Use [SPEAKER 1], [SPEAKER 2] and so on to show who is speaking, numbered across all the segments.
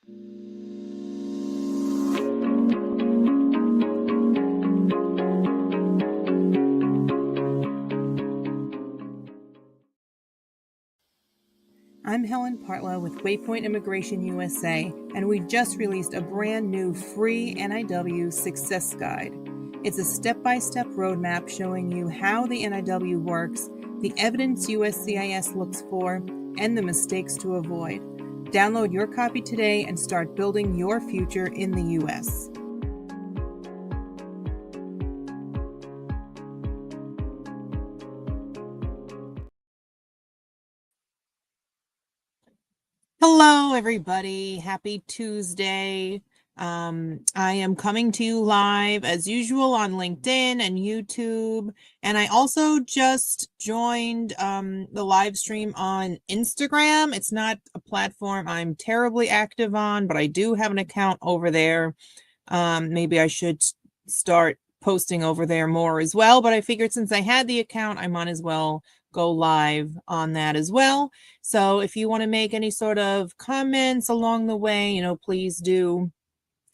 [SPEAKER 1] I'm Helen Partlow with Waypoint Immigration USA, and we just released a brand new free NIW Success Guide. It's a step-by-step roadmap showing you how the NIW works, the evidence USCIS looks for, and the mistakes to avoid. Download your copy today and start building your future in the U.S. Hello, everybody. Happy Tuesday. I am coming to you live as usual on LinkedIn and YouTube. And I also just joined the live stream on Instagram. It's not a platform I'm terribly active on, but I do have an account over there. Maybe I should start posting over there more as well. But I figured since I had the account, I might as well go live on that as well. So if you want to make any sort of comments along the way, please do.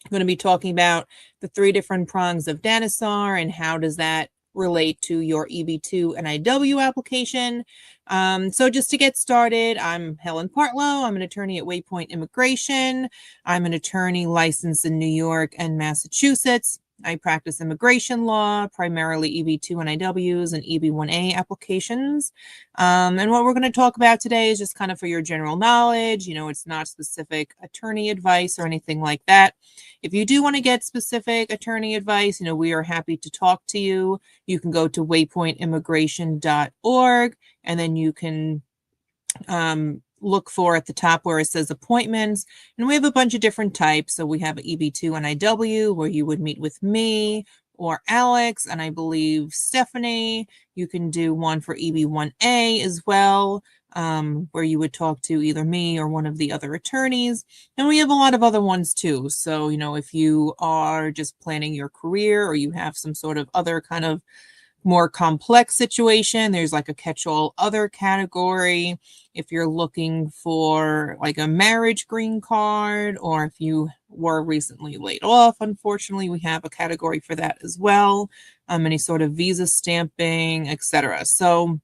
[SPEAKER 1] I'm going to be talking about the 3 different prongs of Dhanasar and how does that relate to your EB2 NIW application. So just to get started, I'm Helen Partlow. I'm an attorney at Waypoint Immigration. I'm an attorney licensed in New York and Massachusetts. I practice immigration law, primarily EB2 NIWs and EB1A applications. And what we're going to talk about today is just kind of for your general knowledge. It's not specific attorney advice or anything like that. If you do want to get specific attorney advice, we are happy to talk to you. You can go to waypointimmigration.org and then you can look for at the top where it says appointments, and we have a bunch of different types. So we have EB2 NIW where you would meet with me or Alex, and I believe Stephanie. You can do one for EB1A as well, where you would talk to either me or one of the other attorneys. And we have a lot of other ones too. So, if you are just planning your career or you have some sort of other kind of more complex situation, there's like a catch-all other category. If you're looking for like a marriage green card, or if you were recently laid off, unfortunately, we have a category for that as well. Any sort of visa stamping, etc. So,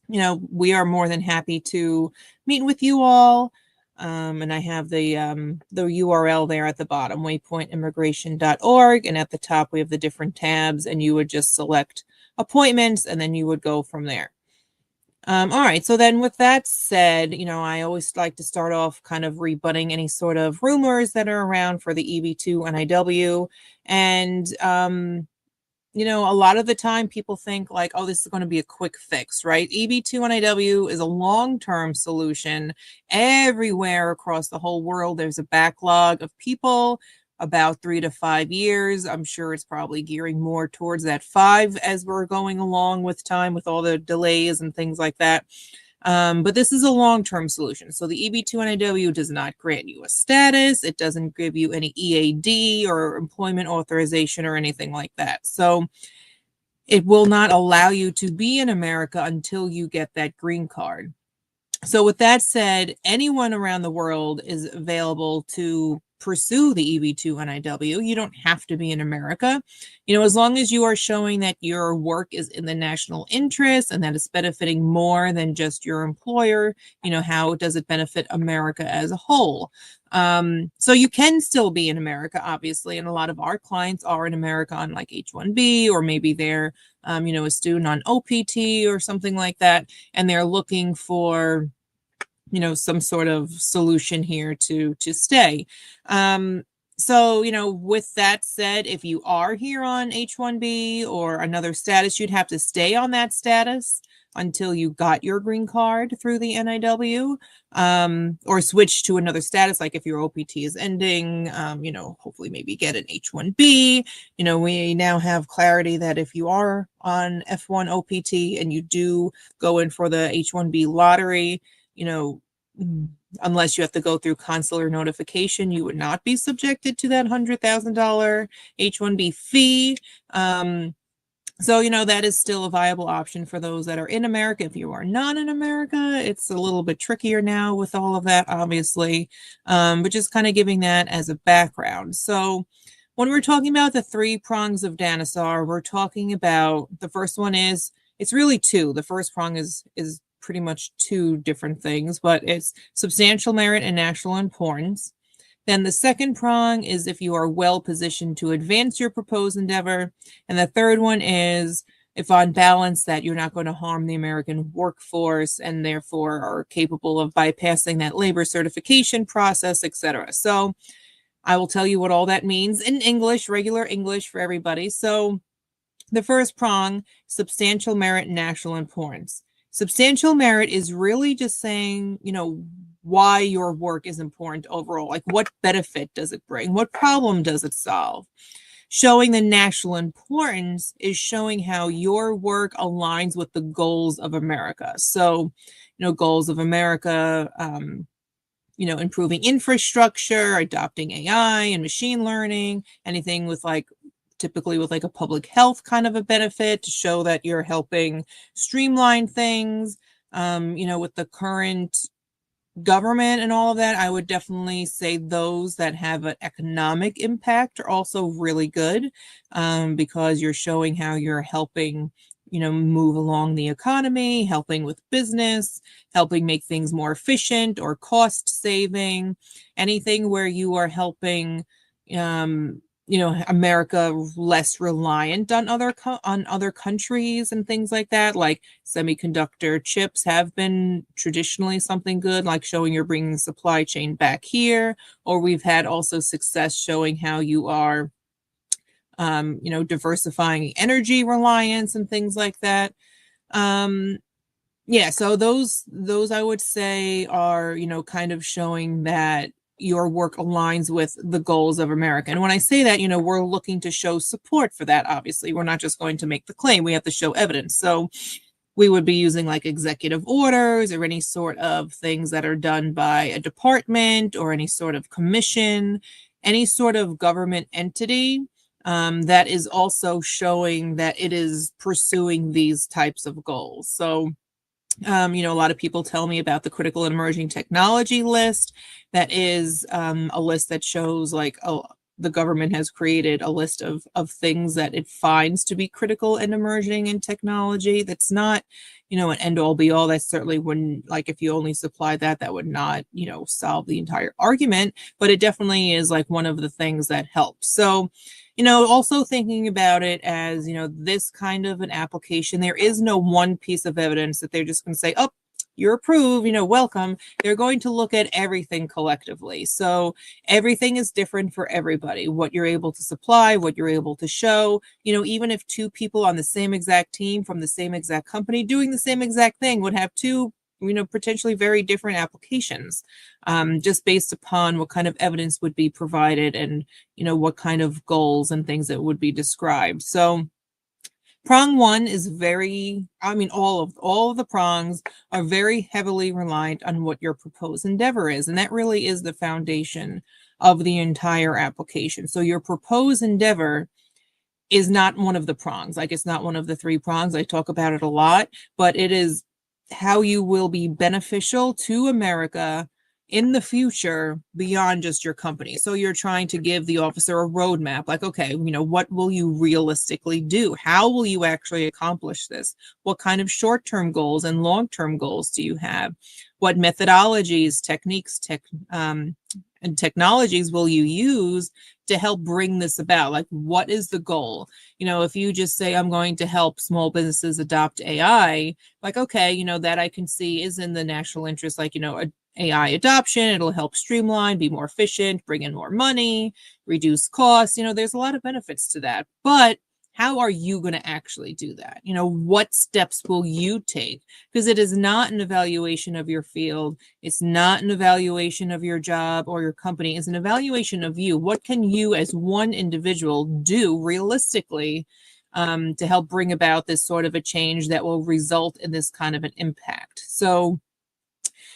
[SPEAKER 1] we are more than happy to meet with you all. And I have the URL there at the bottom, waypointimmigration.org, and at the top we have the different tabs, and you would just select appointments and then you would go from there. All right, so then with that said, I always like to start off kind of rebutting any sort of rumors that are around for the EB2 NIW. And a lot of the time people think like, oh, this is going to be a quick fix, right? EB2 NIW is a long-term solution. Everywhere across the whole world, there's a backlog of people, about 3 to 5 years. I'm sure it's probably gearing more towards that 5 as we're going along with time, with all the delays and things like that. But this is a long-term solution. So the EB2 NIW does not grant you a status. It doesn't give you any EAD or employment authorization or anything like that. So it will not allow you to be in America until you get that green card. So with that said, anyone around the world is available to pursue the EB2 NIW. You don't have to be in America. As long as you are showing that your work is in the national interest and that it's benefiting more than just your employer, how does it benefit America as a whole? So you can still be in America, obviously, and a lot of our clients are in America on like H-1B, or maybe they're, a student on OPT or something like that, and they're looking for some sort of solution here to stay. So, with that said, if you are here on H-1B or another status, you'd have to stay on that status until you got your green card through the NIW, or switch to another status. Like if your OPT is ending, hopefully maybe get an H-1B. We now have clarity that if you are on F1 OPT and you do go in for the H-1B lottery, unless you have to go through consular notification, you would not be subjected to that $100,000 H-1B fee. So, that is still a viable option for those that are in America. If you are not in America, it's a little bit trickier now with all of that, obviously, but just kind of giving that as a background. So when we're talking about the three prongs of Dhanasar, we're talking about the first one is, it's really two. The first prong is pretty much two different things, but it's substantial merit and national importance. Then the second prong is if you are well positioned to advance your proposed endeavor. And the third one is if on balance that you're not going to harm the American workforce and therefore are capable of bypassing that labor certification process, etc. So I will tell you what all that means in English, regular English for everybody. So the first prong, substantial merit and national importance. Substantial merit is really just saying, why your work is important overall. Like, what benefit does it bring? What problem does it solve? Showing the national importance is showing how your work aligns with the goals of America. So, goals of America, improving infrastructure, adopting AI and machine learning, anything with typically with a public health kind of a benefit to show that you're helping streamline things. With the current government and all of that, I would definitely say those that have an economic impact are also really good, because you're showing how you're helping, move along the economy, helping with business, helping make things more efficient or cost saving, anything where you are helping, America less reliant on other countries and things like that. Like semiconductor chips have been traditionally something good, like showing you're bringing the supply chain back here, or we've had also success showing how you are, diversifying energy reliance and things like that. Yeah, so those I would say are, kind of showing that your work aligns with the goals of America. And when I say that, we're looking to show support for that, obviously. We're not just going to make the claim, we have to show evidence. So we would be using like executive orders or any sort of things that are done by a department or any sort of commission, any sort of government entity, that is also showing that it is pursuing these types of goals. So a lot of people tell me about the critical and emerging technology list. That is a list that shows the government has created a list of things that it finds to be critical and emerging in technology. That's not, an end all be all. That certainly wouldn't, if you only supply that, that would not, solve the entire argument, but it definitely is one of the things that helps. So, also thinking about it as, this kind of an application, there is no one piece of evidence that they're just going to say, oh, you're approved, welcome. They're going to look at everything collectively. So everything is different for everybody, what you're able to supply, what you're able to show, even if two people on the same exact team from the same exact company doing the same exact thing would have two, potentially very different applications, just based upon what kind of evidence would be provided and, what kind of goals and things that would be described. So prong one is all of the prongs are very heavily reliant on what your proposed endeavor is. And that really is the foundation of the entire application. So your proposed endeavor is not one of the prongs. It's not one of the three prongs. I talk about it a lot, but it is how you will be beneficial to America in the future beyond just your company. So you're trying to give the officer a roadmap, okay, what will you realistically do? How will you actually accomplish this? What kind of short-term goals and long-term goals do you have? What methodologies, techniques, and technologies will you use to help bring this about? What is the goal? If you just say, I'm going to help small businesses adopt AI, okay, that I can see is in the national interest, AI adoption, it'll help streamline, be more efficient, bring in more money, reduce costs. There's a lot of benefits to that. But how are you going to actually do that? What steps will you take? Because it is not an evaluation of your field. It's not an evaluation of your job or your company. It's an evaluation of you. What can you as one individual do realistically to help bring about this sort of a change that will result in this kind of an impact? So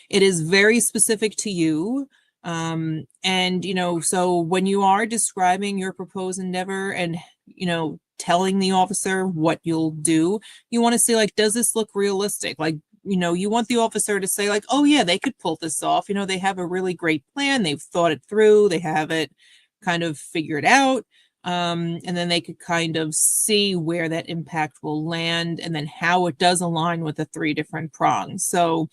[SPEAKER 1] it is very specific to you. And, so when you are describing your proposed endeavor and, telling the officer what you'll do, you want to say, like, does this look realistic? Like, you want the officer to say, like, oh yeah, they could pull this off. They have a really great plan. They've thought it through. They have it kind of figured out. And then they could kind of see where that impact will land and then how it does align with the 3 different prongs. So,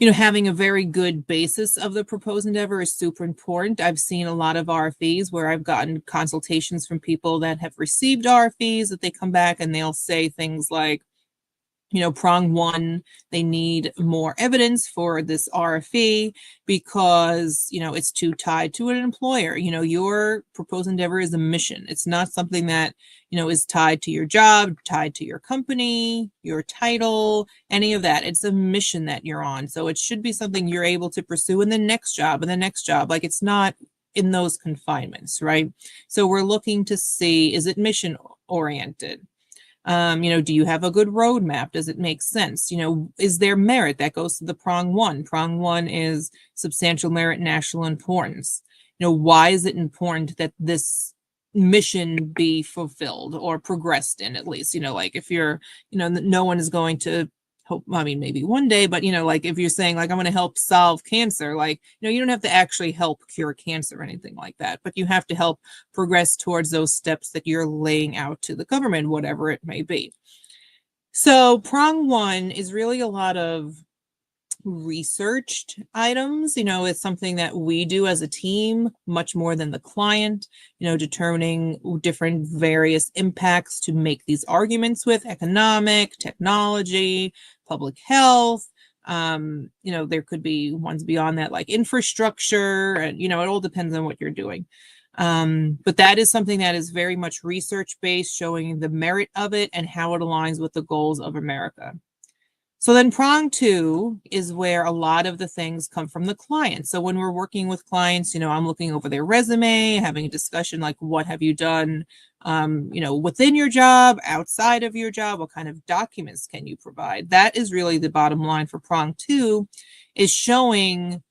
[SPEAKER 1] having a very good basis of the proposed endeavor is super important. I've seen a lot of RFEs where I've gotten consultations from people that have received RFEs that they come back and they'll say things like, prong 1, they need more evidence for this RFE because, it's too tied to an employer. Your proposed endeavor is a mission. It's not something that, is tied to your job, tied to your company, your title, any of that. It's a mission that you're on. So it should be something you're able to pursue in the next job and the next job. Like, it's not in those confinements, right? So we're looking to see, is it mission oriented? Do you have a good roadmap? Does it make sense? Is there merit? That goes to the prong 1. Prong 1 is substantial merit, national importance. Why is it important that this mission be fulfilled or progressed in, at least? Like, if you're, no one is going to hope, I mean, maybe one day, but like, if you're saying, like, I'm going to help solve cancer, like, you don't have to actually help cure cancer or anything like that, but you have to help progress towards those steps that you're laying out to the government, whatever it may be. So prong 1 is really a lot of researched items. It's something that we do as a team much more than the client, determining different various impacts to make these arguments with: economic, technology, public health. There could be ones beyond that, like infrastructure, and it all depends on what you're doing. But that is something that is very much research based, showing the merit of it and how it aligns with the goals of America. So then prong 2 is where a lot of the things come from the client. So when we're working with clients, I'm looking over their resume, having a discussion like, what have you done, within your job, outside of your job, what kind of documents can you provide? That is really the bottom line for prong 2, is showing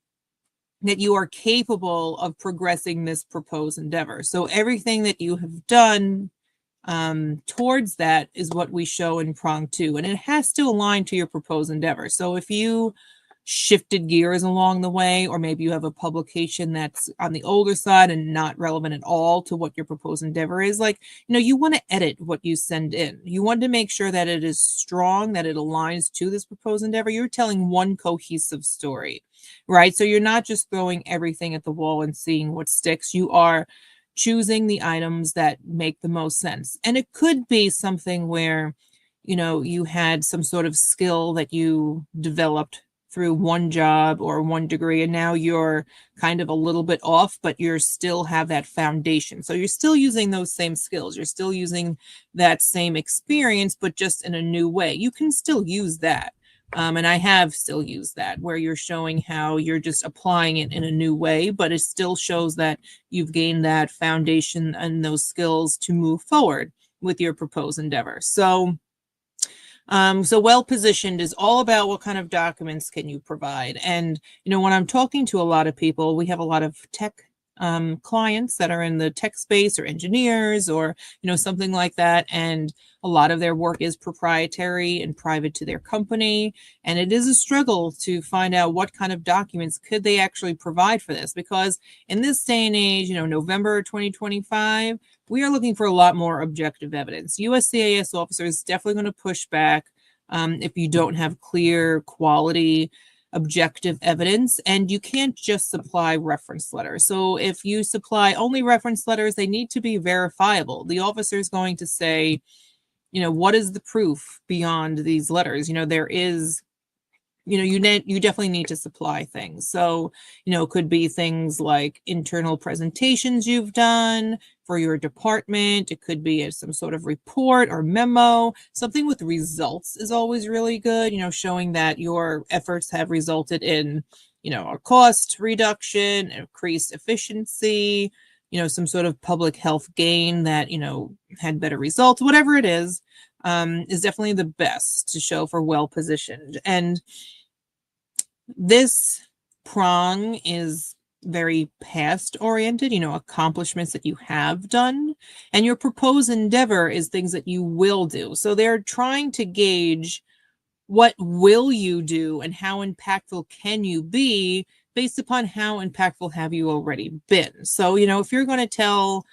[SPEAKER 1] that you are capable of progressing this proposed endeavor. So everything that you have done towards that is what we show in prong 2, and it has to align to your proposed endeavor. So if you shifted gears along the way, or maybe you have a publication that's on the older side and not relevant at all to what your proposed endeavor is, like, you want to edit what you send in. You want to make sure that it is strong, that it aligns to this proposed endeavor. You're telling one cohesive story, right? So you're not just throwing everything at the wall and seeing what sticks. You are choosing the items that make the most sense. And it could be something where, you had some sort of skill that you developed through one job or one degree, and now you're kind of a little bit off, but you still have that foundation. So you're still using those same skills. You're still using that same experience, but just in a new way. You can still use that. And I have still used that, where you're showing how you're just applying it in a new way, but it still shows that you've gained that foundation and those skills to move forward with your proposed endeavor. So well positioned is all about what kind of documents can you provide. And, when I'm talking to a lot of people, we have a lot of tech clients that are in the tech space, or engineers, or, something like that. And a lot of their work is proprietary and private to their company. And it is a struggle to find out what kind of documents could they actually provide for this, because in this day and age, November 2025, we are looking for a lot more objective evidence. USCIS officers definitely going to push back if you don't have clear, quality, objective evidence, and you can't just supply reference letters. So if you supply only reference letters, they need to be verifiable. The officer is going to say, what is the proof beyond these letters? There is, you definitely need to supply things. So, it could be things like internal presentations you've done for your department. It could be some sort of report or memo. Something with results is always really good, showing that your efforts have resulted in, a cost reduction, increased efficiency, some sort of public health gain that, had better results. Whatever it is definitely the best to show for well positioned. And this prong is, very past oriented, accomplishments that you have done, and your proposed endeavor is things that you will do. So they're trying to gauge what will you do and how impactful can you be based upon how impactful have you already been. So, if you're going to tell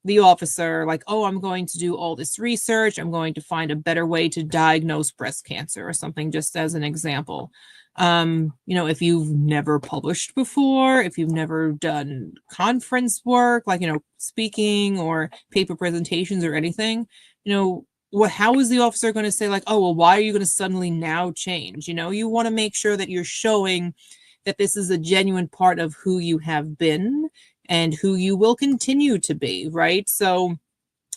[SPEAKER 1] the officer, like, oh, I'm going to do all this research, I'm going to find a better way to diagnose breast cancer or something, just as an example. If you've never published before, if you've never done conference work, like, speaking or paper presentations or anything, how is the officer going to say, like, oh, well, why are you going to suddenly now change? You want to make sure that you're showing that this is a genuine part of who you have been and who you will continue to be, right? So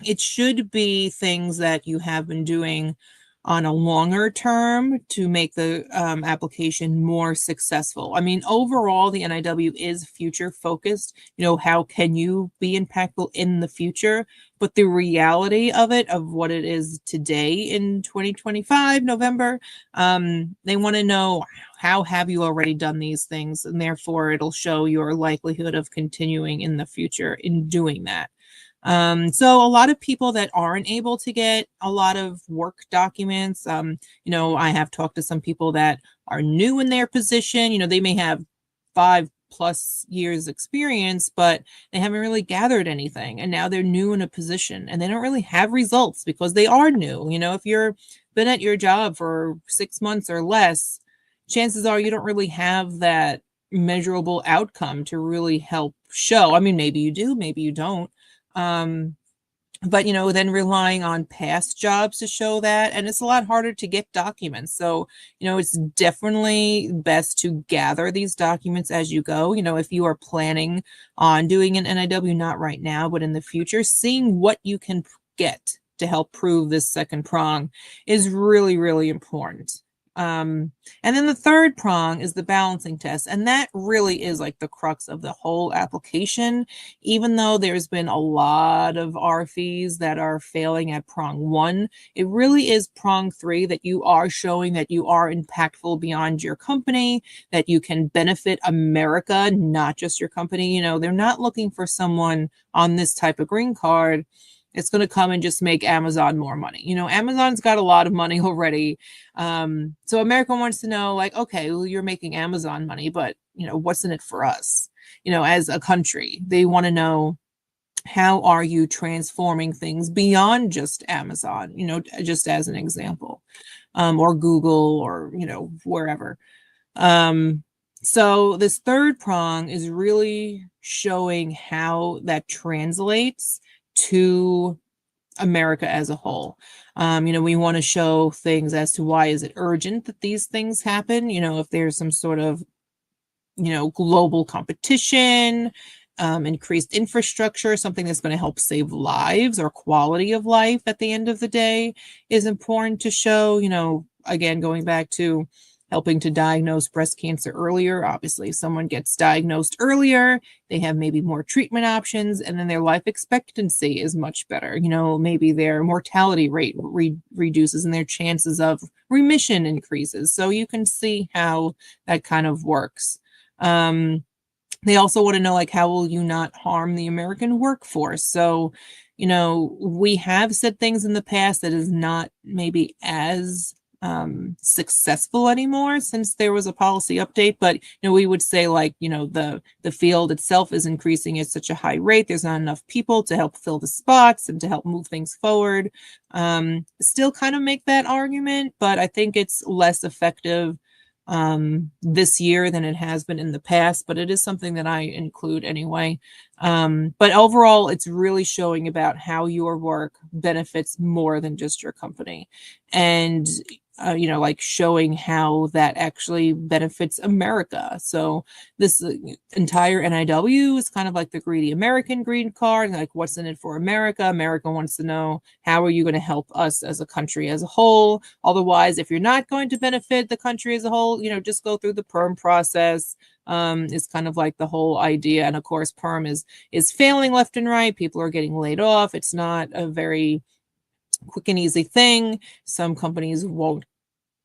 [SPEAKER 1] it should be things that you have been doing on a longer term to make the application more successful. I mean, overall, the NIW is future focused. How can you be impactful in the future? But the reality of it, of what it is today in 2025, November, they want to know, how have you already done these things? And therefore, it'll show your likelihood of continuing in the future in doing that. So a lot of people that aren't able to get a lot of work documents, I have talked to some people that are new in their position. They may have 5+ years experience, but they haven't really gathered anything. And now they're new in a position and they don't really have results because they are new. If you're been at your job for 6 months or less, chances are you don't really have that measurable outcome to really help show. I mean, maybe you do, maybe you don't. But then relying on past jobs to show that, and it's a lot harder to get documents. So, it's definitely best to gather these documents as you go. If you are planning on doing an NIW, not right now, but in the future, seeing what you can get to help prove this second prong is really, really important. And then the third prong is the balancing test. And that really is like the crux of the whole application. Even though there's been a lot of RFEs that are failing at prong 1, it really is prong 3 that you are showing that you are impactful beyond your company, that you can benefit America, not just your company. They're not looking for someone on this type of green card it's going to come and just make Amazon more money. Amazon's got a lot of money already. So America wants to know, like, okay, well, you're making Amazon money, but, what's in it for us? As a country, they want to know, how are you transforming things beyond just Amazon, just as an example, or Google or, wherever. So this third prong is really showing how that translates to America as a whole. We want to show things as to why is it urgent that these things happen, if there's some sort of, global competition, increased infrastructure, something that's going to help save lives or quality of life at the end of the day is important to show, again, going back to helping to diagnose breast cancer earlier. Obviously, if someone gets diagnosed earlier, they have maybe more treatment options, and then their life expectancy is much better. Maybe their mortality rate reduces and their chances of remission increases. So you can see how that kind of works. They also want to know, like, how will you not harm the American workforce? So, we have said things in the past that is not maybe as successful anymore since there was a policy update, but we would say, like, the field itself is increasing at such a high rate, there's not enough people to help fill the spots and to help move things forward. Still kind of make that argument, but I think it's less effective this year than it has been in the past, but it is something that I include anyway. But overall, it's really showing about how your work benefits more than just your company. And like showing how that actually benefits America. So this entire NIW is kind of like the greedy American green card, like what's in it for America. America wants to know, how are you going to help us as a country as a whole? Otherwise, if you're not going to benefit the country as a whole, just go through the perm process. Is kind of like the whole idea. And of course, perm is failing left and right. People are getting laid off. It's not a very quick and easy thing. Some companies won't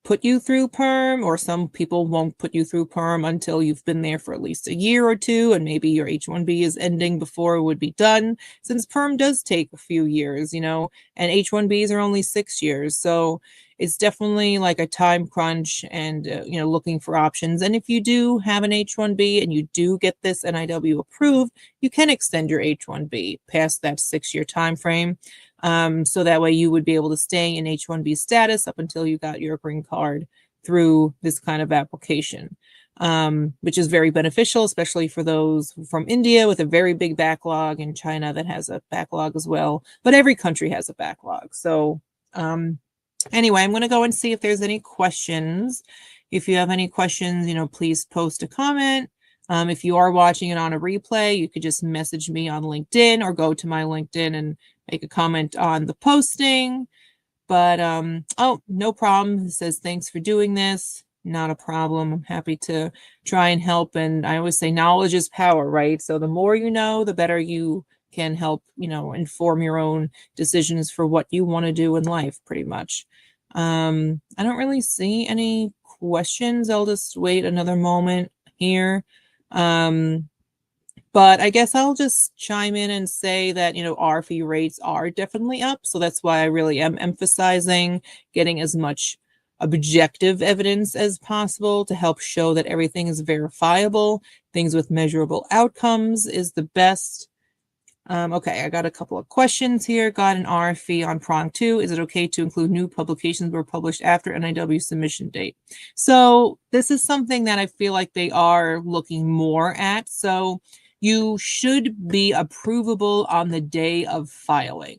[SPEAKER 1] put you through perm, or some people won't put you through perm until you've been there for at least a year or two, and maybe your H-1B is ending before it would be done, since perm does take a few years, you know, and H-1Bs are only 6 years. So it's definitely like a time crunch, and you know, looking for options. And if you do have an H-1B and you do get this NIW approved, you can extend your H-1B past that 6-year time frame. So that way you would be able to stay in H-1B status up until you got your green card through this kind of application, which is very beneficial, especially for those from India with a very big backlog, and China that has a backlog as well. But every country has a backlog. So anyway, I'm going to go and see if there's any questions. If you have any questions, you know, please post a comment. If you are watching it on a replay, you could just message me on LinkedIn or go to my LinkedIn and make a comment on the posting. But, oh, no problem. It says, thanks for doing this. Not a problem. I'm happy to try and help. And I always say knowledge is power, right? So the more you know, the better you can help, you know, inform your own decisions for what you want to do in life, pretty much. I don't really see any questions. I'll just wait another moment here. But I guess I'll just chime in and say that, you know, RFE rates are definitely up. So that's why I really am emphasizing getting as much objective evidence as possible to help show that everything is verifiable. Things with measurable outcomes is the best. Okay, I got a couple of questions here. Got an RFE on prong 2. Is it okay to include new publications that were published after NIW submission date? So this is something that I feel like they are looking more at. So you should be approvable on the day of filing.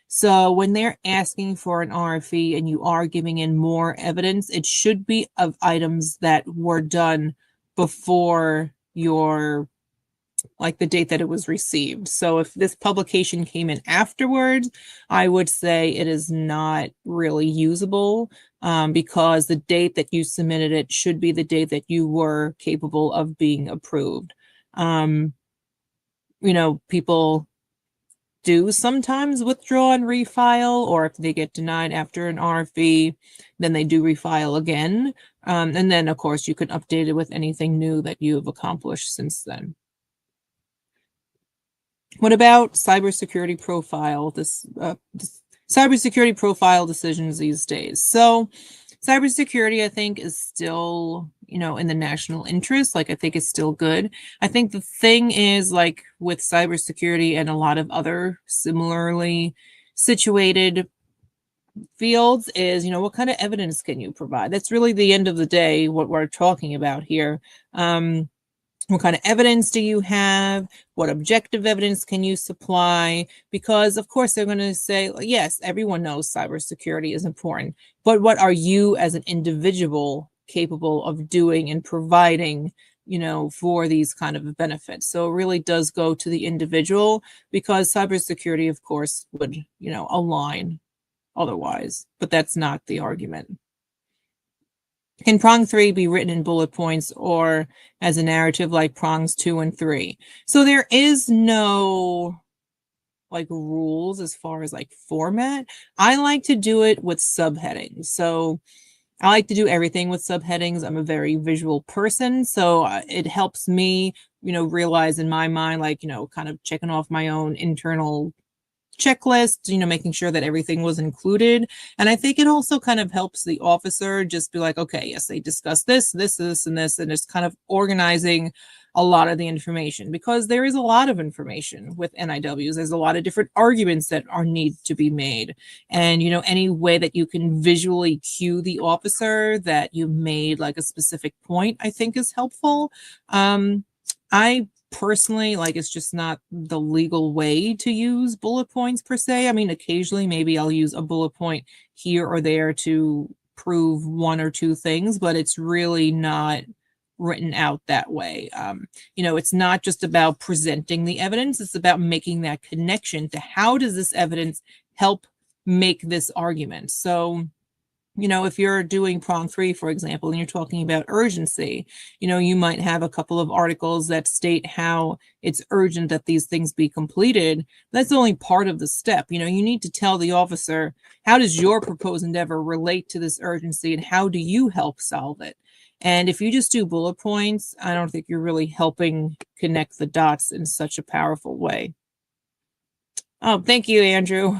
[SPEAKER 1] So when they're asking for an RFE and you are giving in more evidence, it should be of items that were done before your, like the date that it was received. So if this publication came in afterwards, I would say it is not really usable, because the date that you submitted it should be the date that you were capable of being approved. You know, people do sometimes withdraw and refile, or if they get denied after an RFE, then they do refile again. And then, of course, you can update it with anything new that you have accomplished since then. What about cybersecurity profile, cybersecurity profile decisions these days? So cybersecurity, I think, is still, you know, in the national interest. Like, I think it's still good. I think the thing is, like, with cybersecurity and a lot of other similarly situated fields is, you know, what kind of evidence can you provide? That's really the end of the day, what we're talking about here. What kind of evidence do you have? What objective evidence can you supply? Because, of course, they're going to say, yes, everyone knows cybersecurity is important, but what are you as an individual capable of doing and providing, you know, for these kind of benefits? So it really does go to the individual, because cybersecurity, of course, would, you know, align otherwise, but that's not the argument. Can prong 3 be written in bullet points or as a narrative like prongs 2 and 3? So there is no like rules as far as like format. I like to do it with subheadings. So I like to do everything with subheadings. I'm a very visual person, so it helps me, you know, realize in my mind, like, you know, kind of checking off my own internal checklist, you know, making sure that everything was included. And I think it also kind of helps the officer just be like, okay, yes, they discussed this, this, this, and this, and it's kind of organizing a lot of the information, because there is a lot of information with NIWs. There's a lot of different arguments that are need to be made. And, you know, any way that you can visually cue the officer that you made like a specific point, I think is helpful. I personally, like, it's just not the legal way to use bullet points per se. I mean, occasionally maybe I'll use a bullet point here or there to prove one or two things, but it's really not written out that way. You know, it's not just about presenting the evidence, it's about making that connection to how does this evidence help make this argument. So if you're doing prong 3, for example, and you're talking about urgency, you might have a couple of articles that state how it's urgent that these things be completed. That's only part of the step. You need to tell the officer, how does your proposed endeavor relate to this urgency, and how do you help solve it? And if you just do bullet points, I don't think you're really helping connect the dots in such a powerful way. Oh, thank you, Andrew.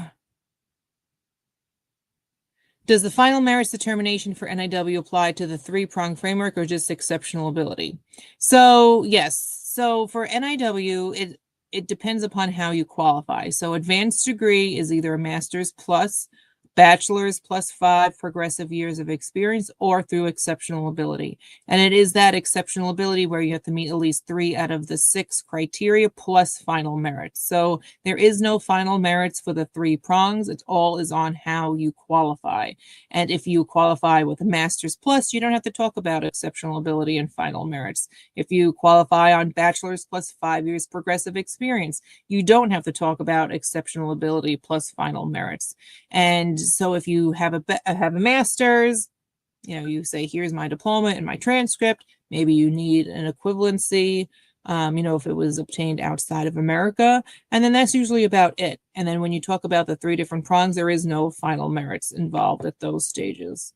[SPEAKER 1] Does the final merits determination for NIW apply to the 3-prong framework or just exceptional ability? So yes. So for NIW, it depends upon how you qualify. So advanced degree is either a master's plus, bachelor's plus 5 progressive years of experience, or through exceptional ability. And it is that exceptional ability where you have to meet at least 3 out of the 6 criteria plus final merits. So there is no final merits for the 3 prongs. It all is on how you qualify. And if you qualify with a master's plus, you don't have to talk about exceptional ability and final merits. If you qualify on bachelor's plus 5 years progressive experience, you don't have to talk about exceptional ability plus final merits. And so if you have a master's, you say, here's my diploma and my transcript. Maybe you need an equivalency, if it was obtained outside of America. And then that's usually about it. And then when you talk about the 3 different prongs, there is no final merits involved at those stages.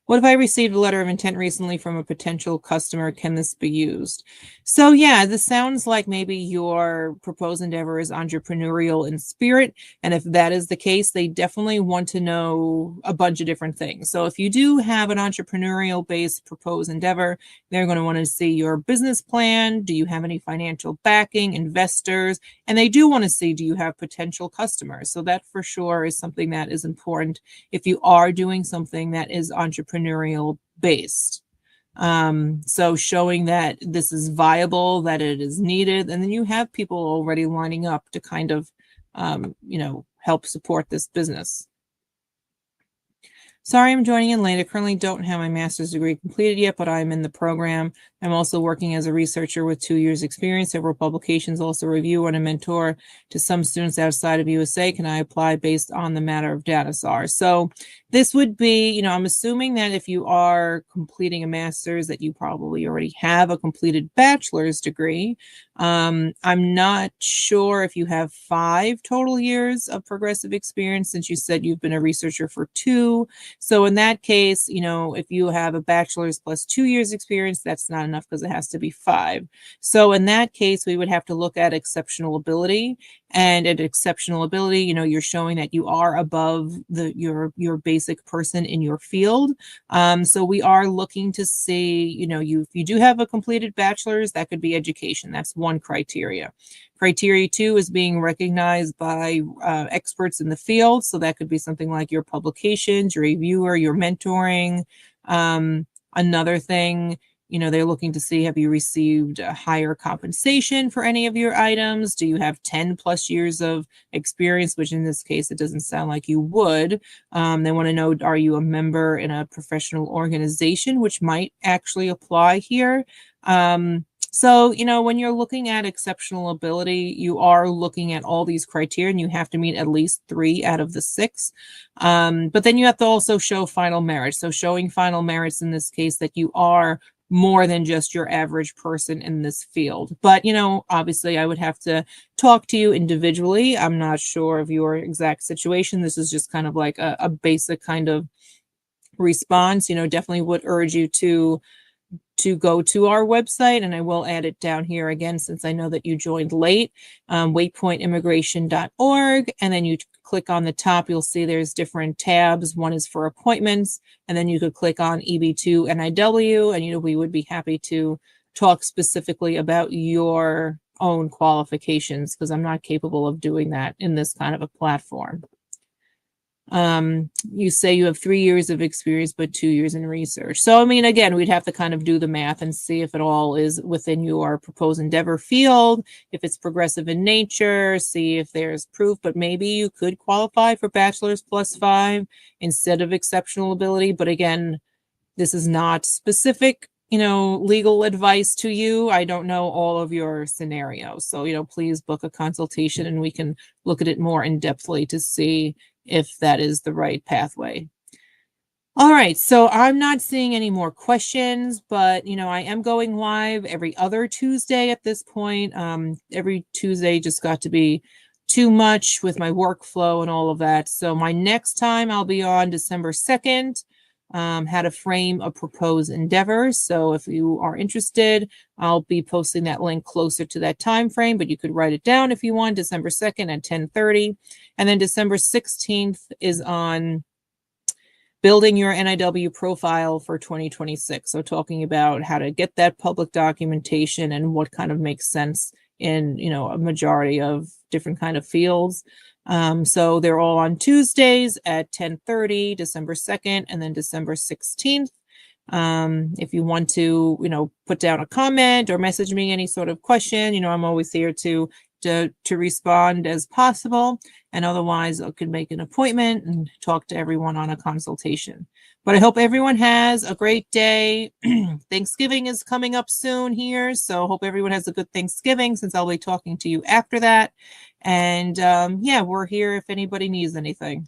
[SPEAKER 1] What if I received a letter of intent recently from a potential customer? Can this be used? So yeah, this sounds like maybe your proposed endeavor is entrepreneurial in spirit. And if that is the case, they definitely want to know a bunch of different things. So if you do have an entrepreneurial based proposed endeavor, they're going to want to see your business plan. Do you have any financial backing, investors? And they do want to see, do you have potential customers? So that for sure is something that is important if you are doing something that is entrepreneurial based. So showing that this is viable, that it is needed, and then you have people already lining up to kind of, help support this business. Sorry, I'm joining in late. I currently don't have my master's degree completed yet, but I'm in the program. I'm also working as a researcher with 2 years experience, several publications, also review and a mentor to some students outside of USA. Can I apply based on the matter of Dhanasar? So this would be, I'm assuming that if you are completing a master's, that you probably already have a completed bachelor's degree. I'm not sure if you have 5 total years of progressive experience, since you said you've been a researcher for 2. So in that case, if you have a bachelor's plus 2 years experience, that's not enough because it has to be 5. So in that case, we would have to look at exceptional ability. And at exceptional ability, you're showing that you are above your basic person in your field. So we are looking to see, if you do have a completed bachelor's, that could be education. That's one criteria. Criteria 2 is being recognized by experts in the field. So that could be something like your publications, your reviewer, your mentoring. Another thing, they're looking to see, have you received a higher compensation for any of your items? Do you have 10 plus years of experience, which in this case, it doesn't sound like you would. They want to know, are you a member in a professional organization, which might actually apply here. So, when you're looking at exceptional ability, you are looking at all these criteria and you have to meet at least 3 out of the 6. But then you have to also show final merits. So showing final merits in this case that you are more than just your average person in this field. But, obviously I would have to talk to you individually. I'm not sure of your exact situation. This is just kind of like a basic kind of response. Definitely would urge you to go to our website, and I will add it down here again since I know that you joined late, waypointimmigration.org, and then you click on the top, you'll see there's different tabs. One is for appointments, and then you could click on EB2 NIW, and we would be happy to talk specifically about your own qualifications, because I'm not capable of doing that in this kind of a platform. You say you have 3 years of experience, but 2 years in research. So, again, we'd have to kind of do the math and see if it all is within your proposed endeavor field, if it's progressive in nature, see if there's proof, but maybe you could qualify for bachelor's plus 5 instead of exceptional ability. But again, this is not specific, legal advice to you. I don't know all of your scenarios. So, please book a consultation and we can look at it more in depthly to see if that is the right pathway All right, so I'm not seeing any more questions, but I am going live every other Tuesday at this point. Every Tuesday just got to be too much with my workflow and all of that. So my next time I'll be on December 2nd, how to frame a proposed endeavor. So if you are interested, I'll be posting that link closer to that time frame, but you could write it down if you want, December 2nd at 10:30. And then December 16th is on building your NIW profile for 2026. So talking about how to get that public documentation and what kind of makes sense in, a majority of different kind of fields. So they're all on Tuesdays at 10:30, December 2nd, and then December 16th. If you want to, put down a comment or message me any sort of question, I'm always here to respond as possible. And otherwise, I could make an appointment and talk to everyone on a consultation. But I hope everyone has a great day. Thanksgiving is coming up soon here, so hope everyone has a good Thanksgiving, since I'll be talking to you after that. And yeah, we're here if anybody needs anything.